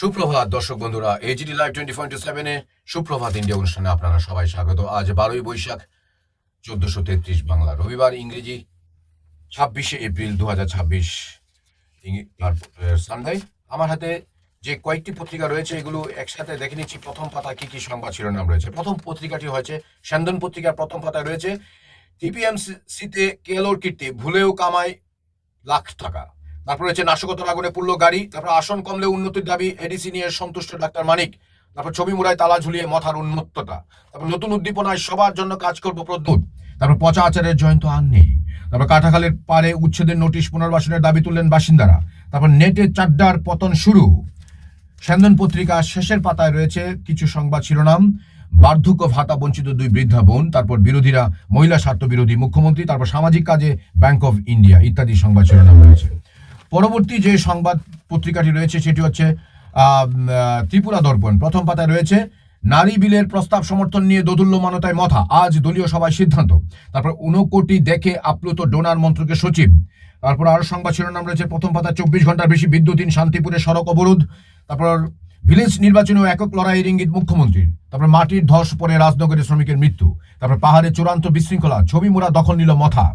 সুপ্রভাত দর্শক বন্ধুরা, এইচডি লাইভ 24/7 সুপ্রভাত ইন্ডিয়া অনুষ্ঠানে আপনারা সবাই স্বাগত। আজ 12ই বৈশাখ 1433 বাংলা, রবিবার, ইংরেজি 26শে এপ্রিল 2026 সানডে। আমার হাতে যে কয়েকটি পত্রিকা রয়েছে এগুলো একসাথে দেখে নিচ্ছি। প্রথম পাতা কি কি সংবাদ শিরোনাম রয়েছে। প্রথম পত্রিকাটি হয়েছে স্যান্দন পত্রিকার প্রথম পাতায় রয়েছে টিপিএমসিতে কেলোর কীর্তি, ভুলেও কামায় লাখ টাকা। তারপর রয়েছে নাশকতার আগুনে পুড়ল গাড়ি। তারপর আসন কমলে উন্নতির দাবি, এডিসি নিয়ে সন্তুষ্ট ডাক্তার মানিক। তারপর ছবি মুড়ায় তালা ঝুলিয়ে মাথার উন্মত্ততা। তারপর নতুন উদ্দীপনায় সবার জন্য কাজ করবো প্রদ্যুৎ। তারপর পচা আচারের জয়ন্ত আর নেই। তারপর কাঁঠাখালের পারে উচ্ছেদের নোটিশ, পুনর্বাসনের দাবি তুললেন বাসিন্দারা। তারপর নেটে চাড্ডার পতন শুরু। স্যান্দন পত্রিকা শেষের পাতায় রয়েছে কিছু সংবাদ শিরোনাম। বার্ধক্য ভাতা বঞ্চিত 2 বৃদ্ধা বোন। তারপর বিরোধীরা মহিলা স্বার্থ বিরোধী মুখ্যমন্ত্রী। তারপর সামাজিক কাজে ব্যাংক অফ ইন্ডিয়া ইত্যাদি সংবাদ শিরোনাম রয়েছে। পরবর্তী যে সংবাদ পত্রিকাটি রয়েছে সেটি হচ্ছে ত্রিপুরা দর্পণ। প্রথম পাতায় রয়েছে নারী বিলের প্রস্তাব সমর্থন নিয়ে দোদুল্যমানতায় মথা, আজ দলীয় সভায় সিদ্ধান্ত। তারপর 59 কোটি দেখে আপ্লুত ডোনার মন্ত্রকের সচিব। তারপর আরো সংবাদ শিরোনাম রয়েছে প্রথম পাতায় 24 ঘন্টার বেশি বিদ্যুৎহীন শান্তিপুরে সড়ক অবরোধ। তারপর ভিলেজ নির্বাচনেও একক লড়াইয়ের ইঙ্গিত মুখ্যমন্ত্রীর। তারপর মাটির ধস পড়ে রাজনগরের শ্রমিকের মৃত্যু। তারপর পাহাড়ে চূড়ান্ত বিশৃঙ্খলা, ছবি মোড়া দখল নিল মথা।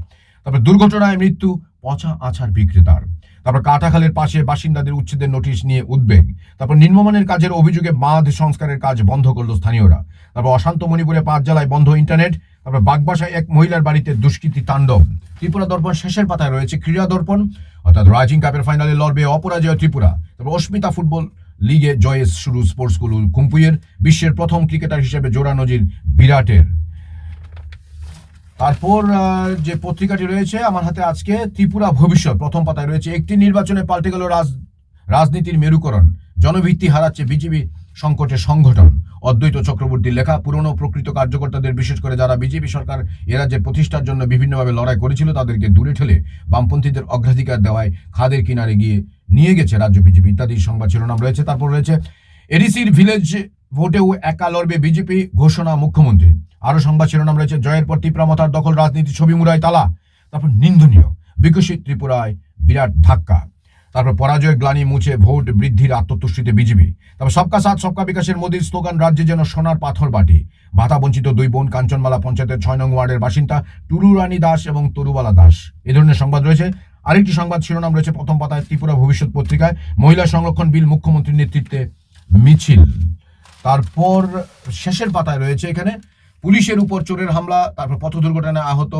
তারপর দুর্ঘটনায় মৃত্যু পচা আচার বিক্রেতার। তারপর কাঁঠাখালের পাশে বাসিন্দাদের উচ্ছেদের নোটিশ নিয়ে উদ্বেগ। তারপর নিম্নমানের কাজের অভিযোগে বাঁধ সংস্কারের কাজ বন্ধ করল স্থানীয়রা। তারপর অশান্ত মণিপুরে 5 জেলায় বন্ধ ইন্টারনেট। তারপর বাগবাসায় এক মহিলার বাড়িতে দুষ্কৃতী তাণ্ডব। ত্রিপুরা দর্পণ শেষের পাতায় রয়েছে ক্রীড়া দর্পণ, অর্থাৎ রাইজিং কাপের ফাইনালে লড়বে অপরাজয় ত্রিপুরা। তারপর অস্মিতা ফুটবল লিগে জয়ে শুরু স্পোর্টস স্কুল কুম্পুইয়ের। বিশ্বের প্রথম ক্রিকেটার হিসেবে জোড়া নজির বিরাটের। তারপর যে পত্রিকাটি রয়েছে আমার হাতে আজকে, ত্রিপুরা ভবিষ্যৎ। প্রথম পাতায় রয়েছে একটি নির্বাচনে পাল্টে গেল রাজনীতির মেরুকরণ, জনভিত্তি হারাচ্ছে বিজেপি, সংকটে সংগঠন। অদ্বৈত চক্রবর্তীর লেখা। পুরনো প্রকৃত কার্যকর্তাদের, বিশেষ করে যারা বিজেপি সরকার এ রাজ্যের প্রতিষ্ঠার জন্য বিভিন্নভাবে লড়াই করেছিল, তাদেরকে দূরে ঠেলে বামপন্থীদের অগ্রাধিকার দেওয়ায় খাদের কিনারে গিয়ে নিয়ে গেছে রাজ্য বিজেপি ইত্যাদি সংবাদ শিরোনাম রয়েছে। তারপর রয়েছে এডিসির ভিলেজ ভোটেও একা লড়বে বিজেপি, ঘোষণা মুখ্যমন্ত্রী। আরো সংবাদ শিরোনাম রয়েছে জয়ের পর তীব্রামতার দখল, রাজনীতি, ছবি মুড়ায় তালা। তারপর নিন্দনীয়, বিকশিত ত্রিপুরায় বিরাট ধাক্কা। তারপর পরাজয়ের গ্লানি মুছে ভোট বৃদ্ধির আত্মতুষ্টিতে বিজেপি। তারপর সবকা সাথ সবকা বিকাশের মোদীর স্লোগান, রাজ্যে যেন সোনার পাথর বাটি। ভাতা বঞ্চিত 2 বোন, কাঞ্চনমালা পঞ্চায়েতের 6 নং ওয়ার্ডের বাসিন্দা টুরু রানী দাস এবং তরুবালা দাস। এ ধরনের সংবাদ রয়েছে। আরেকটি সংবাদ শিরোনাম রয়েছে প্রথম পাতায় ত্রিপুরা ভবিষ্যৎ পত্রিকায়, মহিলা সংরক্ষণ বিল মুখ্যমন্ত্রীর নেতৃত্বে মিছিল। তারপর শেষের পাতায় রয়েছে এখানে পুলিশের উপর চোরের হামলা, তারপর পথ দুর্ঘটনায় আহত,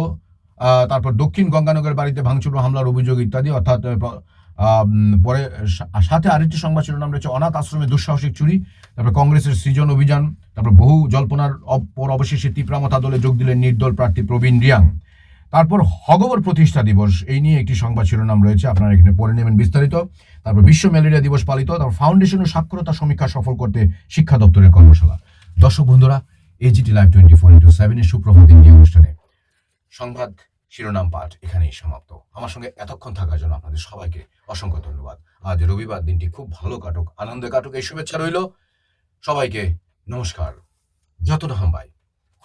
তারপর দক্ষিণ গঙ্গানগর বাড়িতে ভাঙচুর হামলার অভিযোগ ইত্যাদি। অর্থাৎ পরে সাথে আরেকটি সংবাদ শিরোনাম রয়েছে অনাথ আশ্রমে দুঃসাহসিক চুরি। তারপর কংগ্রেসের সৃজন অভিযান। তারপর বহু জল্পনার পর অবশেষে তীব্রামতা দলে যোগ দিলেন নির্দল প্রার্থী প্রবীণ রিয়াং। তারপর হগবর প্রতিষ্ঠা দিবস, এই নিয়ে একটি সংবাদ শিরোনাম রয়েছে, আপনারা এখানে পড়ে নেবেন বিস্তারিত। তারপর বিশ্ব ম্যালেরিয়া দিবস পালিত। তারপর ফাউন্ডেশন ও সাক্ষরতা সমীক্ষা সফল করতে শিক্ষা দপ্তরের কর্মশালা। দর্শক বন্ধুরা, এইচডি লাইভ 24/7 সুপ্রভাত ইন্ডিয়া অনুষ্ঠানে সংবাদ শিরোনাম পাঠ এখানেই সমাপ্ত। আমার সঙ্গে এতক্ষণ থাকার জন্য আপনাদের সবাইকে অসংখ্য ধন্যবাদ। আজ রবিবার, দিনটি খুব ভালো কাটুক, আনন্দে কাটুক, এই শুভেচ্ছা রইল সবাইকে। নমস্কার। যতটা হাম্বাই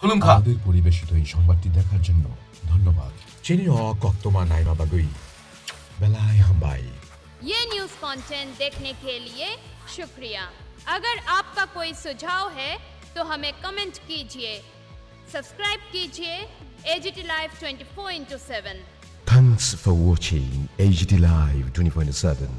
খুলুমখা। আমাদের পরিবেশিত এই সংবাদটি দেখার জন্য ধন্যবাদ। চিনি কক্তমা নাইমা বাগুই বেলায় হাম্বাই। ये न्यूज़ कंटेंट देखने के लिए शुक्रिया। अगर आपका कोई सुझाव है तो हमें कमेंट कीजिए, सब्सक्राइब कीजिए AGT live 24/7। Thanks for watching AGT Live 24/7.